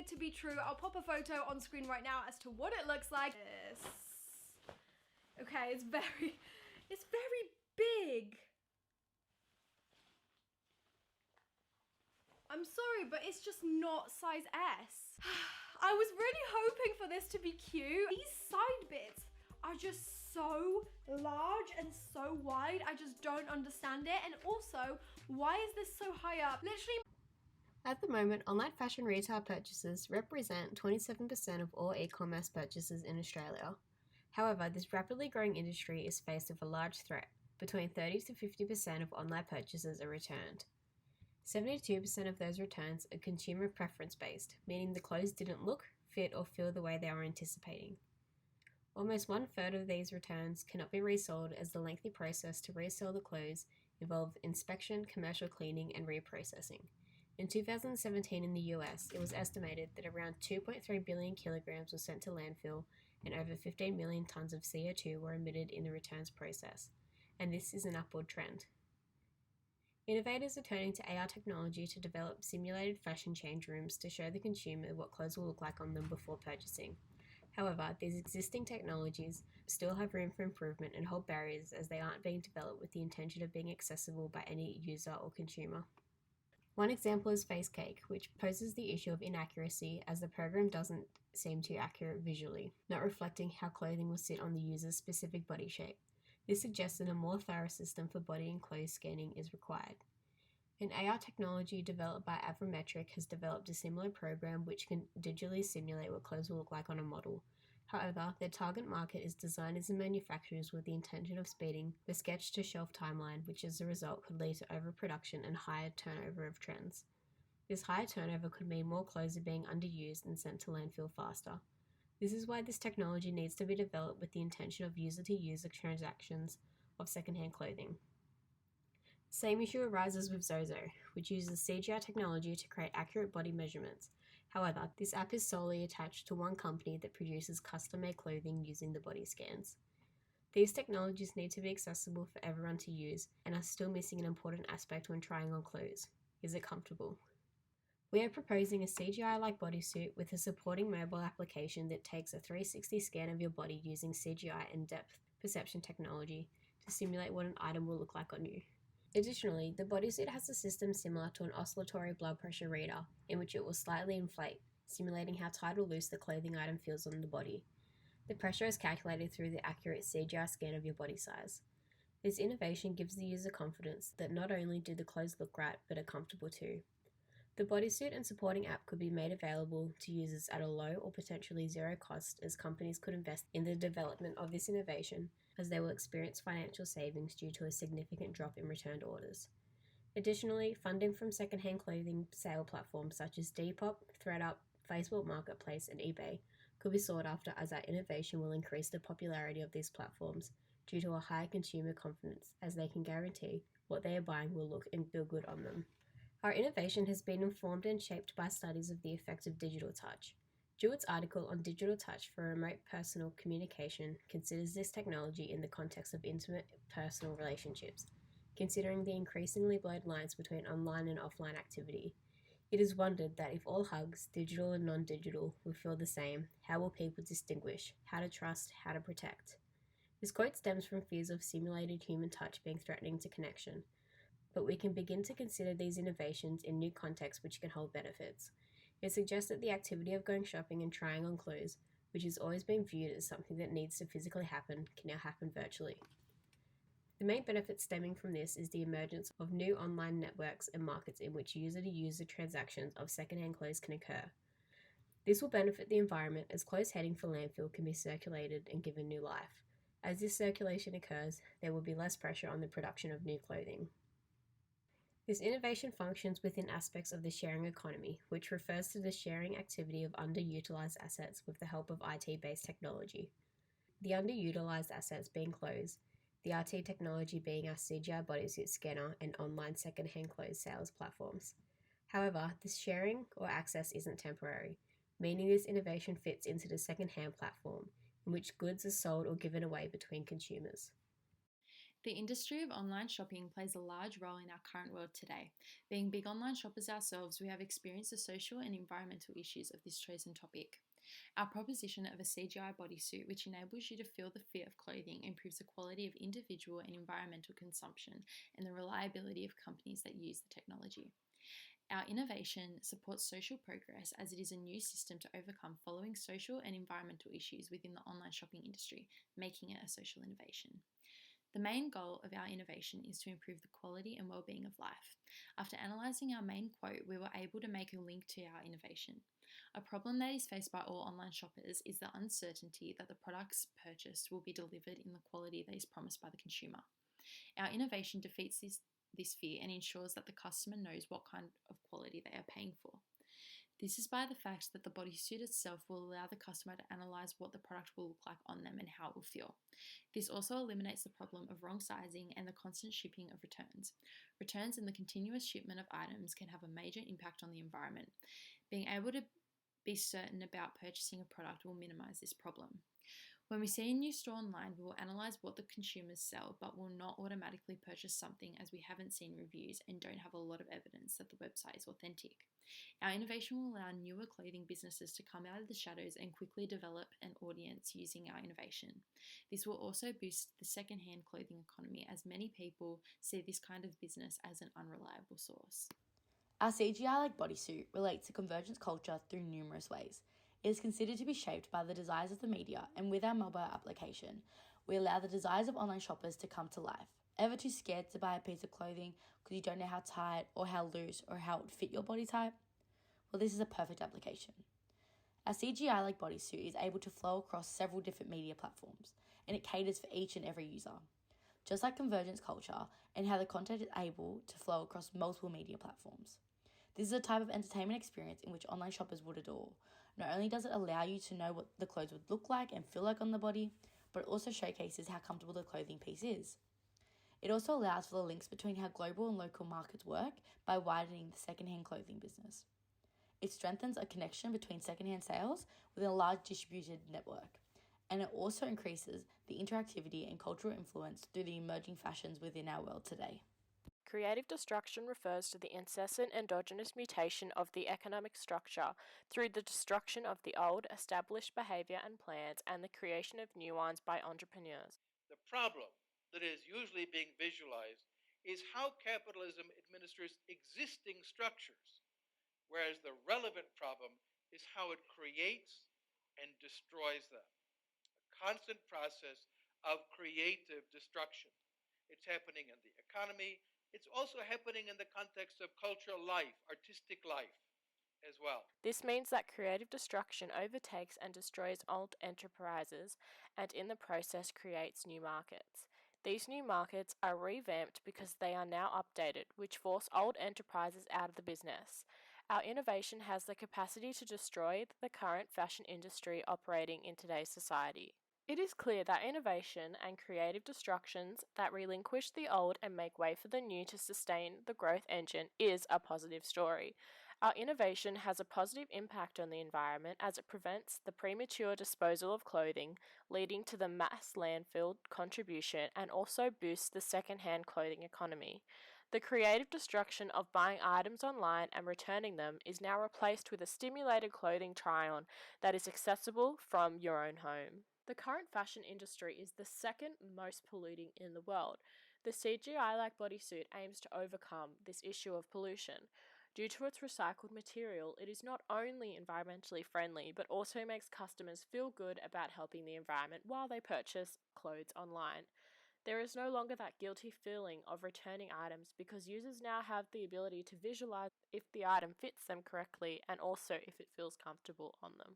it to be true. I'll pop a photo on screen right now as to what it looks like. This. Okay, it's very big. I'm sorry, but it's just not size S. I was really hoping for this to be cute. These side bits are just so large and so wide. I just don't understand it. And also, why is this so high up? Literally. At the moment, online fashion retail purchases represent 27% of all e-commerce purchases in Australia. However, this rapidly growing industry is faced with a large threat. Between 30 to 50% of online purchases are returned. 72% of those returns are consumer preference-based, meaning the clothes didn't look, fit, or feel the way they were anticipating. Almost 1/3 of these returns cannot be resold as the lengthy process to resell the clothes involved inspection, commercial cleaning, and reprocessing. In 2017 in the US, it was estimated that around 2.3 billion kilograms were sent to landfill and over 15 million tons of CO2 were emitted in the returns process, and this is an upward trend. Innovators are turning to AR technology to develop simulated fashion change rooms to show the consumer what clothes will look like on them before purchasing. However, these existing technologies still have room for improvement and hold barriers as they aren't being developed with the intention of being accessible by any user or consumer. One example is Face Cake, which poses the issue of inaccuracy as the program doesn't seem too accurate visually, not reflecting how clothing will sit on the user's specific body shape. This suggests that a more thorough system for body and clothes scanning is required. An AR technology developed by Avrometric has developed a similar program which can digitally simulate what clothes will look like on a model. However, their target market is designers and manufacturers with the intention of speeding the sketch-to-shelf timeline, which as a result could lead to overproduction and higher turnover of trends. This higher turnover could mean more clothes are being underused and sent to landfill faster. This is why this technology needs to be developed with the intention of user-to-user transactions of secondhand clothing. Same issue arises with Zozo, which uses CGI technology to create accurate body measurements. However, this app is solely attached to one company that produces custom-made clothing using the body scans. These technologies need to be accessible for everyone to use and are still missing an important aspect when trying on clothes. Is it comfortable? We are proposing a CGI-like bodysuit with a supporting mobile application that takes a 360 scan of your body using CGI and depth perception technology to simulate what an item will look like on you. Additionally, the bodysuit has a system similar to an oscillatory blood pressure reader, in which it will slightly inflate, simulating how tight or loose the clothing item feels on the body. The pressure is calculated through the accurate CGI scan of your body size. This innovation gives the user confidence that not only do the clothes look right, but are comfortable too. The bodysuit and supporting app could be made available to users at a low or potentially zero cost, as companies could invest in the development of this innovation, as they will experience financial savings due to a significant drop in returned orders. Additionally, funding from secondhand clothing sale platforms such as Depop, ThredUp, Facebook Marketplace, and eBay could be sought after, as our innovation will increase the popularity of these platforms due to a higher consumer confidence, as they can guarantee what they are buying will look and feel good on them. Our innovation has been informed and shaped by studies of the effect of digital touch. Giuditt's article on digital touch for remote personal communication considers this technology in the context of intimate personal relationships, considering the increasingly blurred lines between online and offline activity. It is wondered that if all hugs, digital and non-digital, will feel the same, how will people distinguish, how to trust, how to protect? This quote stems from fears of simulated human touch being threatening to connection, but we can begin to consider these innovations in new contexts which can hold benefits. It suggests that the activity of going shopping and trying on clothes, which has always been viewed as something that needs to physically happen, can now happen virtually. The main benefit stemming from this is the emergence of new online networks and markets in which user-to-user transactions of secondhand clothes can occur. This will benefit the environment, as clothes heading for landfill can be circulated and given new life. As this circulation occurs, there will be less pressure on the production of new clothing. This innovation functions within aspects of the sharing economy, which refers to the sharing activity of underutilized assets with the help of IT-based technology. The underutilized assets being clothes, the RT technology being our CGI bodysuit scanner and online second-hand clothes sales platforms. However, this sharing or access isn't temporary, meaning this innovation fits into the second-hand platform, in which goods are sold or given away between consumers. The industry of online shopping plays a large role in our current world today. Being big online shoppers ourselves, we have experienced the social and environmental issues of this chosen topic. Our proposition of a CGI bodysuit, which enables you to feel the fit of clothing, improves the quality of individual and environmental consumption and the reliability of companies that use the technology. Our innovation supports social progress as it is a new system to overcome following social and environmental issues within the online shopping industry, making it a social innovation. The main goal of our innovation is to improve the quality and well-being of life. After analysing our main quote, we were able to make a link to our innovation. A problem that is faced by all online shoppers is the uncertainty that the products purchased will be delivered in the quality that is promised by the consumer. Our innovation defeats this fear and ensures that the customer knows what kind of quality they are paying for. This is by the fact that the bodysuit itself will allow the customer to analyse what the product will look like on them and how it will feel. This also eliminates the problem of wrong sizing and the constant shipping of returns. Returns and the continuous shipment of items can have a major impact on the environment. Being able to be certain about purchasing a product will minimise this problem. When we see a new store online, we will analyse what the consumers sell, but will not automatically purchase something as we haven't seen reviews and don't have a lot of evidence that the website is authentic. Our innovation will allow newer clothing businesses to come out of the shadows and quickly develop an audience using our innovation. This will also boost the second-hand clothing economy as many people see this kind of business as an unreliable source. Our CGI-like bodysuit relates to convergence culture through numerous ways. It is considered to be shaped by the desires of the media, and with our mobile application, we allow the desires of online shoppers to come to life. Ever too scared to buy a piece of clothing because you don't know how tight or how loose or how it would fit your body type? Well, this is a perfect application. Our CGI-like bodysuit is able to flow across several different media platforms, and it caters for each and every user. Just like convergence culture and how the content is able to flow across multiple media platforms. This is a type of entertainment experience in which online shoppers would adore. Not only does it allow you to know what the clothes would look like and feel like on the body, but it also showcases how comfortable the clothing piece is. It also allows for the links between how global and local markets work by widening the second-hand clothing business. It strengthens a connection between second-hand sales within a large distributed network, and it also increases the interactivity and cultural influence through the emerging fashions within our world today. Creative destruction refers to the incessant endogenous mutation of the economic structure through the destruction of the old, established behavior and plans and the creation of new ones by entrepreneurs. The problem that is usually being visualized is how capitalism administers existing structures, whereas the relevant problem is how it creates and destroys them. A constant process of creative destruction. It's happening in the economy. It's also happening in the context of cultural life, artistic life as well. This means that creative destruction overtakes and destroys old enterprises and in the process creates new markets. These new markets are revamped because they are now updated, which force old enterprises out of the business. Our innovation has the capacity to destroy the current fashion industry operating in today's society. It is clear that innovation and creative destructions that relinquish the old and make way for the new to sustain the growth engine is a positive story. Our innovation has a positive impact on the environment as it prevents the premature disposal of clothing, leading to the mass landfill contribution and also boosts the second-hand clothing economy. The creative destruction of buying items online and returning them is now replaced with a stimulated clothing try-on that is accessible from your own home. The current fashion industry is the second most polluting in the world. The CGI-like bodysuit aims to overcome this issue of pollution. Due to its recycled material, it is not only environmentally friendly, but also makes customers feel good about helping the environment while they purchase clothes online. There is no longer that guilty feeling of returning items because users now have the ability to visualize if the item fits them correctly and also if it feels comfortable on them.